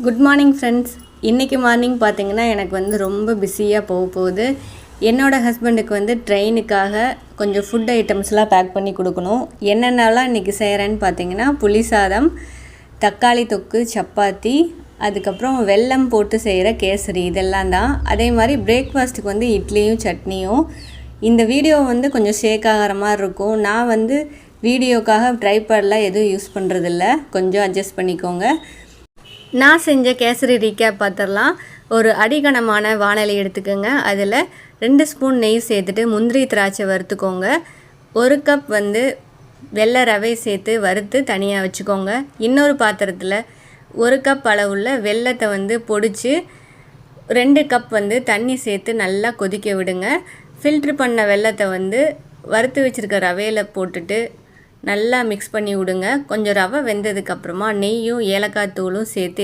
Good morning friends. இன்றைக்கி morning பார்த்திங்கன்னா எனக்கு வந்து ரொம்ப பிஸியாக போகுது. என்னோடய ஹஸ்பண்டுக்கு வந்து ட்ரெயினுக்காக கொஞ்சம் ஃபுட் ஐட்டம்ஸ்லாம் பேக் பண்ணி கொடுக்கணும். என்னென்னலாம் இன்றைக்கி செய்கிறேன்னு பார்த்திங்கன்னா புளி சாதம், தக்காளி தொக்கு, சப்பாத்தி, அதுக்கப்புறம் வெல்லம் போட்டு செய்கிற கேசரி, இதெல்லாம் தான். அதே மாதிரி பிரேக்ஃபாஸ்ட்டுக்கு வந்து இட்லியும் சட்னியும். இந்த வீடியோ வந்து கொஞ்சம் ஷேக் ஆகிற மாதிரி இருக்கும். நான் வந்து வீடியோக்காக ட்ரைபேட்லாம் எதுவும் யூஸ் பண்ணுறதில்ல, கொஞ்சம் அட்ஜஸ்ட் பண்ணிக்கோங்க. நான் செஞ்ச கேசரி ரீகேப் பார்த்துடலாம். ஒரு அடிகனமான வாணலி எடுத்துக்கோங்க. அதில் 2 ஸ்பூன் நெய் சேர்த்துட்டு முந்திரி திராட்சை வறுத்துக்கோங்க. 1 கப் வந்து வெள்ளை ரவை சேர்த்து வறுத்து தனியாக வச்சுக்கோங்க. இன்னொரு பாத்திரத்தில் 1 கப் அளவுள்ள வெல்லத்தை வந்து பொடிச்சு 2 கப் வந்து தண்ணி சேர்த்து நல்லா கொதிக்க விடுங்க. ஃபில்ட்ரு பண்ண வெல்லத்தை வந்து வறுத்து வச்சுருக்க ரவையில் போட்டுட்டு நல்லா மிக்ஸ் பண்ணி விடுங்க. கொஞ்சம் ரவை வெந்ததுக்கப்புறமா நெய்யும் ஏலக்காய் தூளும் சேர்த்து